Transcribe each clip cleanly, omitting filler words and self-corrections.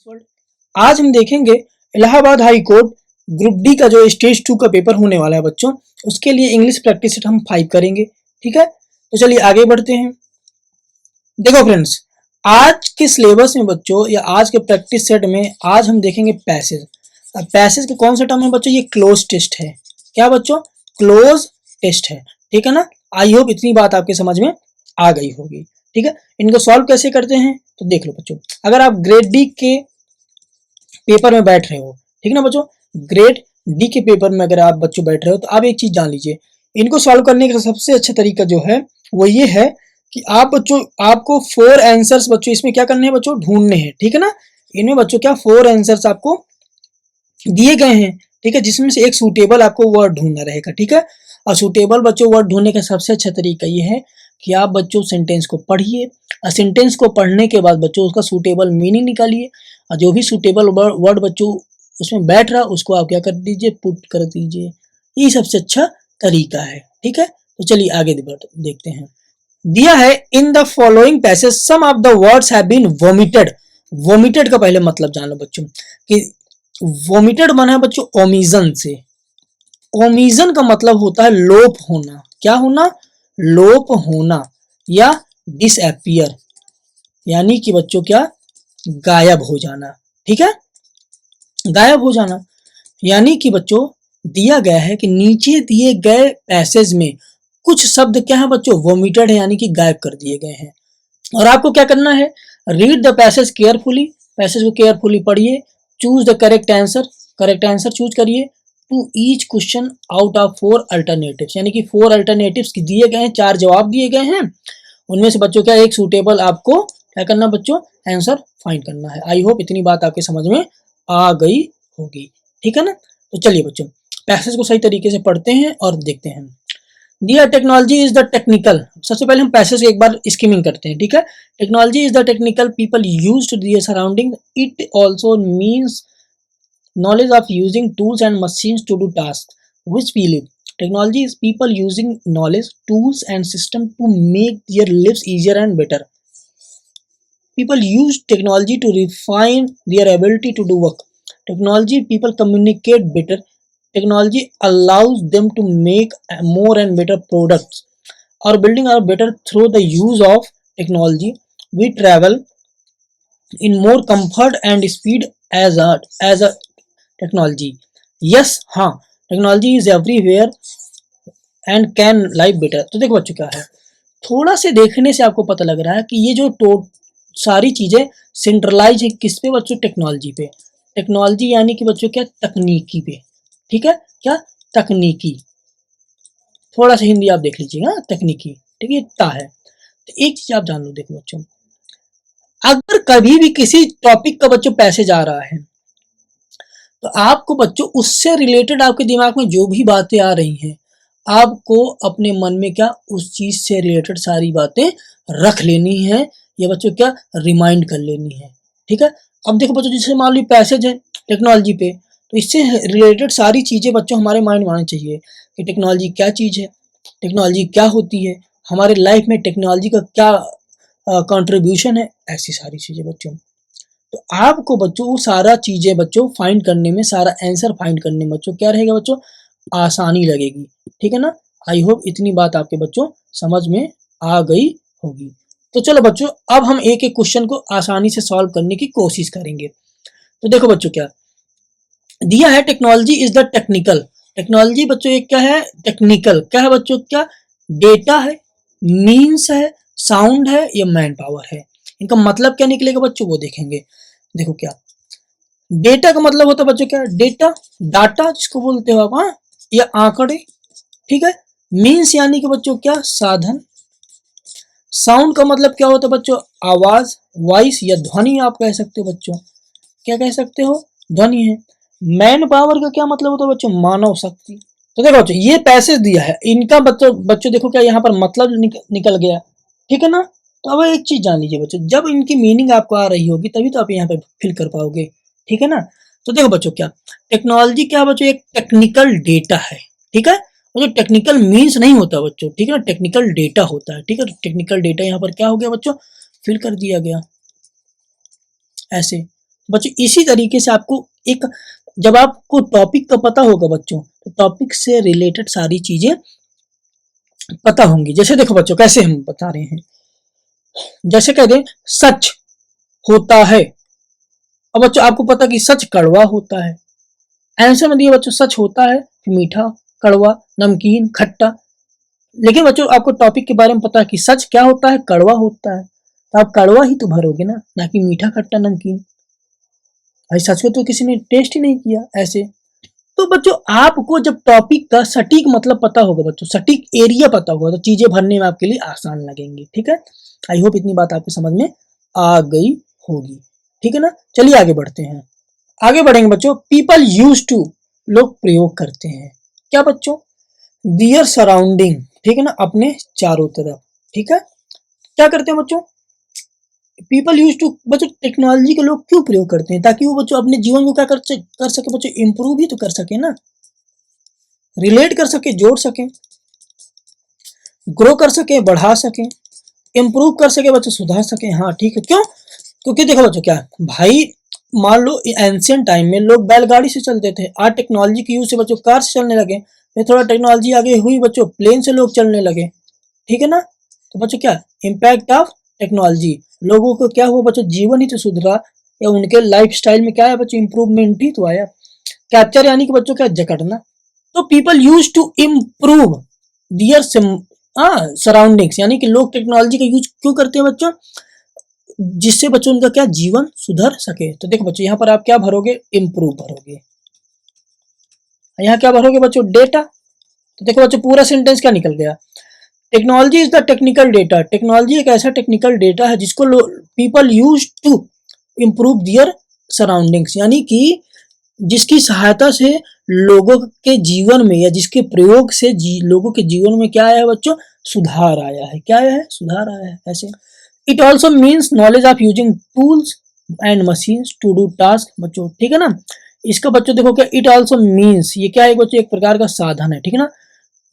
World. आज हम देखेंगे Allahabad high court group D का जो स्टेज 2 का पेपर होने वाला है बच्चों, उसके लिए इंग्लिश प्रैक्टिस सेट हम 5 करेंगे। ठीक है, तो चलिए आगे बढ़ते हैं। देखो फ्रेंड्स, आज के सिलेबस में बच्चों या आज के प्रैक्टिस सेट में आज हम देखेंगे पैसेज। अब पैसेज के कौन सा टर्म है बच्चों? ये क्लोज टेस्ट है। क्या बच्चों? क्लोज टेस्ट है। ठीक है ना। आई होप इतनी बात आपके समझ में आ गई होगी। ठीक है, इनको सॉल्व कैसे करते हैं तो देख लो बच्चों। अगर आप ग्रेड डी के पेपर में बैठ रहे हो, ठीक है ना बच्चों, ग्रेड डी के पेपर में अगर आप बच्चों बैठ रहे हो तो आप एक चीज जान लीजिए, इनको सॉल्व करने का सबसे अच्छा तरीका जो है वो ये है कि आप बच्चों आपको 4 आंसर्स बच्चों इसमें क्या करने हैं बच्चों? ढूंढने हैं। ठीक है ना, इनमें बच्चों क्या 4 आंसर्स आपको दिए गए हैं। ठीक है, जिसमें से एक सूटेबल आपको वर्ड ढूंढना रहेगा। ठीक है, और सूटेबल बच्चों वर्ड ढूंढने का सबसे अच्छा तरीका ये है कि आप बच्चों सेंटेंस को पढ़िए और सेंटेंस को पढ़ने के बाद बच्चों उसका सूटेबल मीनिंग निकालिए और जो भी सूटेबल वर्ड बच्चों उसमें बैठ रहा उसको आप क्या कर दीजिए? पुट कर दीजिए। ये सबसे अच्छा तरीका है। ठीक है, तो चलिए आगे देखते हैं। दिया है in the following passage some of the words have been vomited. Vomited का पहले मतलब जान लो बच्चों कि वोमिटेड बना है बच्चों ओमिजन से। ओमिजन का मतलब होता है लोप होना। क्या होना? लोप होना या डिसअपियर, यानी कि बच्चों क्या? गायब हो जाना। ठीक है, गायब हो जाना। यानी कि बच्चों दिया गया है कि नीचे दिए गए पैसेज में कुछ शब्द क्या है बच्चों? वोमिटेड है, यानी कि गायब कर दिए गए हैं। और आपको क्या करना है? Read the passage carefully, passage को केयरफुली पढ़िए। Choose the correct answer, correct answer choose करिए to each question out of 4 alternatives, यानी कि 4 अल्टरनेटिव्स दिए गए हैं, 4 जवाब दिए गए हैं, उनमें से बच्चों क्या एक सूटेबल आपको क्या करना बच्चों? आंसर फाइंड करना है। आई होप इतनी बात आपके समझ में आ गई होगी। ठीक है ना, तो चलिए बच्चों पैसेज को सही तरीके से पढ़ते हैं और देखते हैं। दिया टेक्नोलॉजी इज द टेक्निकल, सबसे पहले हम पैसेज एक बार स्कीमिंग करते हैं। ठीक है, technology is the technical people use to their surrounding, it also means knowledge of using tools and machines to do tasks which we live. Technology is people using knowledge, tools and system to make their lives easier and better. People use technology to refine their ability to do work. Technology people communicate better. Technology allows them to make more and better products. Our building are better through the use of technology. We travel in more comfort and speed as a technology. Yes, हाँ, technology is everywhere and can life better. तो देखो बच्चों क्या है, थोड़ा से देखने से आपको पता लग रहा है कि ये जो सारी चीजें सेंट्रलाइज है किस पे बच्चों? टेक्नोलॉजी पे। टेक्नोलॉजी यानी कि बच्चों क्या? तकनीकी पे। ठीक है, क्या? तकनीकी। थोड़ा सा हिंदी आप देख लीजिएगा, तकनीकी। ठीक है, ता है। तो एक चीज आप जान लो, देखो बच्चों, अगर कभी भी किसी टॉपिक का बच्चों पैसेज आ रहा है तो आपको बच्चों उससे रिलेटेड आपके दिमाग में जो भी बातें आ रही हैं आपको अपने मन में क्या उस चीज से रिलेटेड सारी बातें रख लेनी है या बच्चों क्या रिमाइंड कर लेनी है। ठीक है, अब देखो बच्चों जैसे मान लो पैसेज है टेक्नोलॉजी पे, तो इससे रिलेटेड सारी चीजें बच्चों हमारे माइंड में आनी चाहिए कि टेक्नोलॉजी क्या चीज है, टेक्नोलॉजी क्या होती है, हमारे लाइफ में टेक्नोलॉजी का क्या कंट्रीब्यूशन है, ऐसी सारी चीजें बच्चों। तो आपको बच्चों वो सारा चीजें बच्चों फाइंड करने में, सारा आंसर फाइंड करने में बच्चों क्या रहेगा बच्चों? आसानी लगेगी। ठीक है ना, आई होप इतनी बात आपके बच्चों समझ में आ गई होगी। तो चलो बच्चों अब हम एक एक क्वेश्चन को आसानी से सॉल्व करने की कोशिश करेंगे। तो देखो बच्चों क्या दिया है, technology is the technical. Technology बच्चों एक क्या है? टेक्निकल। क्या है बच्चों? क्या? डेटा है, मीन्स है, साउंड है या मैन पावर है। इनका मतलब क्या निकलेगा बच्चों वो देखेंगे। देखो क्या डेटा का मतलब होता है बच्चों क्या? डेटा, डाटा जिसको बोलते हो आप, हाँ, या आंकड़े। ठीक है, मीन्स यानी कि बच्चों क्या? साधन। साउंड का मतलब क्या होता है बच्चों? आवाज, वॉइस या ध्वनि आप कह सकते हो बच्चों। क्या कह सकते हो? ध्वनि है। मैन पावर का क्या मतलब होता है बच्चों? मानव शक्ति। तो देखो बच्चों ये पैसेज दिया है, इनका बच्चों देखो क्या यहाँ पर मतलब निकल गया। ठीक है ना, तो अब एक चीज जान लीजिए बच्चों, जब इनकी मीनिंग आपको आ रही होगी तभी तो आप यहाँ पे फिल कर पाओगे। ठीक है ना, तो देखो बच्चों क्या टेक्नोलॉजी क्या बच्चों? एक टेक्निकल डेटा है। ठीक है, और जो टेक्निकल मीन्स नहीं होता बच्चों, ठीक है ना, टेक्निकल डेटा होता है। ठीक है, टेक्निकल डेटा यहाँ पर क्या हो गया बच्चों? फिल कर दिया गया ऐसे। बच्चों इसी तरीके से आपको एक, जब आपको टॉपिक का पता होगा बच्चों, तो टॉपिक से रिलेटेड सारी चीजें पता होंगी। जैसे देखो बच्चों कैसे हम बता रहे हैं, जैसे कह दें सच होता है। अब बच्चों आपको पता कि सच कड़वा होता है, आंसर में दिया बच्चों सच होता है मीठा, कड़वा, नमकीन, खट्टा। लेकिन बच्चों आपको टॉपिक के बारे में पता है कि सच क्या होता है, कड़वा होता है, तो आप कड़वा ही तो भरोगे ना कि मीठा, खट्टा, नमकीन। भाई सच को तो किसी ने टेस्ट ही नहीं किया ऐसे। तो बच्चों आपको जब टॉपिक का सटीक मतलब पता होगा बच्चों, सटीक एरिया पता होगा, तो चीजें भरने में आपके लिए आसान लगेंगी। ठीक है, आई होप इतनी बात आपके समझ में आ गई होगी। ठीक है ना, चलिए आगे बढ़ते हैं। आगे बढ़ेंगे बच्चों, पीपल यूज टू, लोग प्रयोग करते हैं क्या बच्चों, दियर सराउंडिंग, ठीक है ना, अपने चारों तरफ। ठीक है, क्या करते हैं बच्चों, पीपल यूज टू, बच्चों टेक्नोलॉजी के लोग क्यों प्रयोग करते हैं, ताकि वो बच्चों अपने जीवन को क्या कर सके बच्चों, इंप्रूव ही तो कर सके ना, रिलेट कर सके, जोड़ सके, ग्रो कर सके, बढ़ा सके, इम्प्रूव कर सके बच्चों, सुधार सके। हाँ ठीक है, क्यों, क्योंकि देखो बच्चों क्या भाई, मान लो एंशियंट टाइम में लोग बैलगाड़ी से चलते थे, आज टेक्नोलॉजी के यूज से बच्चों कार से चलने लगे, फिर थोड़ा टेक्नोलॉजी आगे हुई बच्चों प्लेन से लोग चलने लगे। ठीक है ना, तो बच्चों क्या इम्पैक्ट ऑफ टेक्नोलॉजी, लोगों को क्या हुआ बच्चों, जीवन ही तो सुधरा, या उनके लाइफ स्टाइल में क्या है बच्चों, इंप्रूवमेंट ही तो आया। कैप्चर यानी कि बच्चों क्या जकड़ना। तो people use to improve their surroundings, यानी कि लोग टेक्नोलॉजी का यूज क्यों करते हैं बच्चों, जिससे बच्चों उनका क्या जीवन सुधर सके। तो देखो बच्चों यहाँ पर आप क्या भरोगे, इम्प्रूव भरोगे, यहाँ क्या भरोगे बच्चों, डेटा। तो देखो बच्चों पूरा सेंटेंस क्या निकल गया, technology is the technical data, technology एक ऐसा टेक्निकल डेटा है जिसको people use to improve their surroundings, यानी कि जिसकी सहायता से लोगों के जीवन में, या जिसके प्रयोग से लोगों के जीवन में क्या आया है बच्चों, सुधार आया है। क्या आया है, सुधार आया है। ऐसे it also means knowledge of using tools and machines to do task बच्चों। ठीक है ना, इसका बच्चों देखो क्या, इट ऑल्सो मीन्स, ये क्या है बच्चों, एक प्रकार का साधन है। ठीक है ना,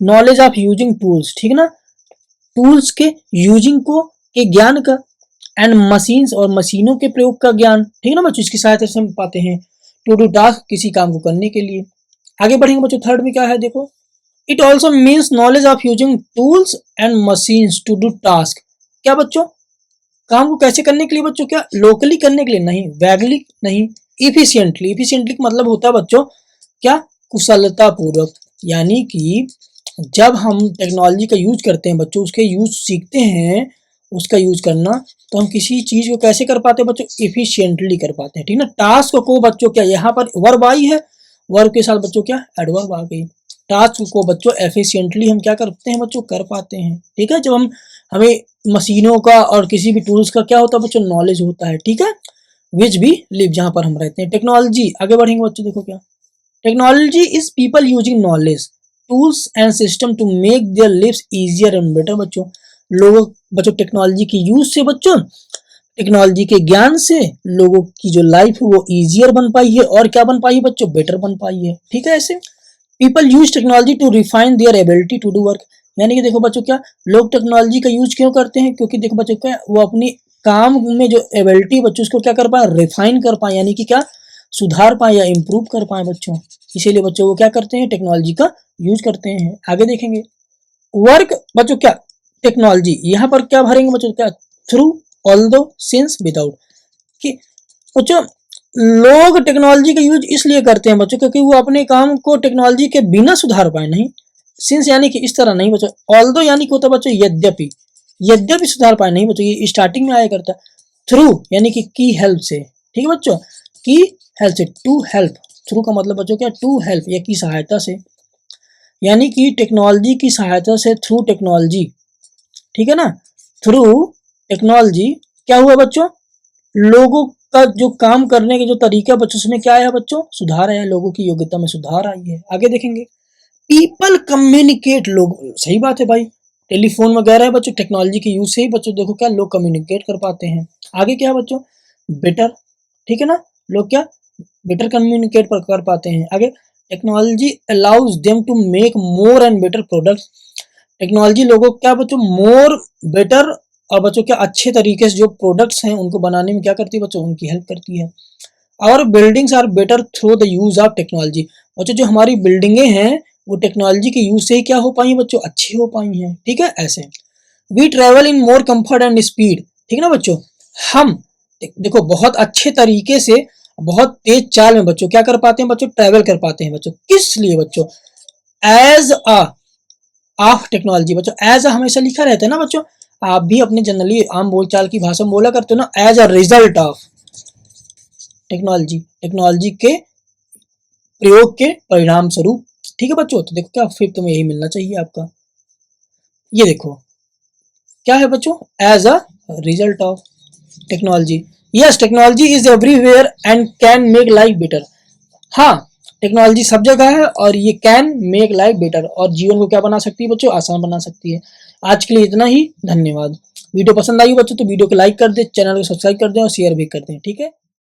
नॉलेज ऑफ यूजिंग टूल्स, ठीक है ना, टूल्स के यूजिंग को, के ज्ञान का, एंड मशीन्स और मशीनों के प्रयोग का ज्ञान। ठीक है ना बच्चों, इसकी सहायता से हम पाते हैं टू डू टास्क, किसी काम को करने के लिए। आगे बढ़ेंगे बच्चों, थर्ड में क्या है देखो, it also means knowledge of using tools and machines to do task. क्या बच्चों, काम को कैसे करने के लिए बच्चों, क्या लोकली करने के लिए नहीं, वैगली नहीं, इफिशियंटली। इफिशियंटली मतलब होता है बच्चों क्या, कुशलता पूर्वक। यानी कि जब हम टेक्नोलॉजी का यूज करते हैं बच्चों, उसके यूज सीखते हैं, उसका यूज करना, तो हम किसी चीज को कैसे कर पाते हैं बच्चों, इफिशियंटली कर पाते हैं। ठीक है ना, टास्क को बच्चों क्या, यहाँ पर वर्ब आई है, वर्ब के साथ बच्चों क्या एडवर्ब आ गई, टास्क को बच्चों एफिशिएंटली हम क्या करते हैं बच्चों, कर पाते हैं। ठीक है, जब हम हमें मशीनों का और किसी भी टूल्स का क्या होता है बच्चों, नॉलेज होता है। ठीक है, विच भी लिव, जहां पर हम रहते हैं। टेक्नोलॉजी, आगे बढ़ेंगे बच्चों, देखो क्या, technology is people using knowledge tools and system to make their lives easier and better बच्चों। लोगों बच्चों टेक्नोलॉजी की यूज से बच्चों, टेक्नोलॉजी के ज्ञान से लोगों की जो लाइफ है वो इजियर बन पाई है, और क्या बन पाई है बच्चों, बेटर बन पाई है। ठीक है, ऐसे people use technology to refine their ability to do work, यानी कि देखो बच्चों क्या, लोग टेक्नोलॉजी का यूज क्यों करते हैं, क्योंकि देखो बच्चों क्या, वो अपनी काम में जो एबिलिटी बच्चों उसको क्या कर पाए, रिफाइन कर पाए, यानी कि क्या सुधार पाए या इम्प्रूव कर पाए बच्चों। इसीलिए बच्चों वो क्या करते हैं, टेक्नोलॉजी का यूज करते हैं। आगे देखेंगे, वर्क बच्चों क्या, टेक्नोलॉजी यहाँ पर क्या भरेंगे बच्चों, क्या थ्रू, ऑल्दो, सिंस, विदाउट, कि बच्चों लोग टेक्नोलॉजी का यूज इसलिए करते हैं बच्चों, क्योंकि वो अपने काम को टेक्नोलॉजी के बिना सुधार पाए नहीं, सिंस यानी कि इस तरह नहीं बच्चों, ऑल्दो यानी कि होता बच्चों यद्यपि, यद्यपि सुधार पाए नहीं बच्चों, ये स्टार्टिंग में आया करता, थ्रू यानी कि की हेल्प से। ठीक है बच्चों, की हेल्प से, टू हेल्प, थ्रू का मतलब बच्चों क्या, टू हेल्प, या की सहायता से, यानी कि टेक्नोलॉजी की सहायता से, थ्रू टेक्नोलॉजी। ठीक है ना, थ्रू टेक्नोलॉजी क्या हुआ बच्चों, लोगों का जो काम करने के जो तरीका बच्चों, उसमें क्या आया बच्चों, सुधार आया, लोगों की योग्यता में सुधार आई है। आगे देखेंगे, पीपल कम्युनिकेट, लोग, सही बात है भाई, टेलीफोन वगैरह है बच्चों, टेक्नोलॉजी के यूज से ही बच्चों देखो क्या लोग कम्युनिकेट कर पाते हैं। आगे क्या है बच्चों, बेटर, ठीक है ना, लोग क्या बेटर कम्युनिकेट कर पाते हैं। आगे, technology allows them to make more and better products, technology लोगों को क्या बच्चों, मोर बेटर, और बच्चों क्या अच्छे तरीके से जो प्रोडक्ट्स हैं उनको बनाने में क्या करती है बच्चों, उनकी हेल्प करती है। Our buildings are better through the use of technology. बच्चों जो हमारी बिल्डिंगें हैं वो टेक्नोलॉजी के यूज से ही क्या हो पाई हैं बच्चों, अच्छी हो पाई हैं। ठीक है, ऐसे we travel in more comfort and speed. ठीक है ना बच्चों, हम देखो बहुत अच्छे तरीके से बहुत तेज चाल में बच्चों क्या कर पाते हैं बच्चों, ट्रेवल कर पाते हैं बच्चों। किस लिए बच्चों, एज अ ऑफ टेक्नोलॉजी। बच्चों एज अ हमेशा लिखा रहता है ना बच्चों, आप भी अपने जनरली आम बोलचाल की भाषा में बोला करते हो ना, as a result of technology, technology के प्रयोग के परिणाम स्वरूप। ठीक है बच्चों, तो देखो क्या फिर तुम्हें यही मिलना चाहिए आपका। ये देखो क्या है बच्चों, as a result of technology. Yes technology is everywhere and can make life better. हाँ टेक्नोलॉजी सब जगह है और ये कैन मेक लाइफ बेटर, और जीवन को क्या बना सकती है बच्चों, आसान बना सकती है। आज के लिए इतना ही, धन्यवाद। वीडियो पसंद आई बच्चों तो वीडियो को लाइक कर दें, चैनल को सब्सक्राइब कर दें और शेयर भी कर दें। ठीक है।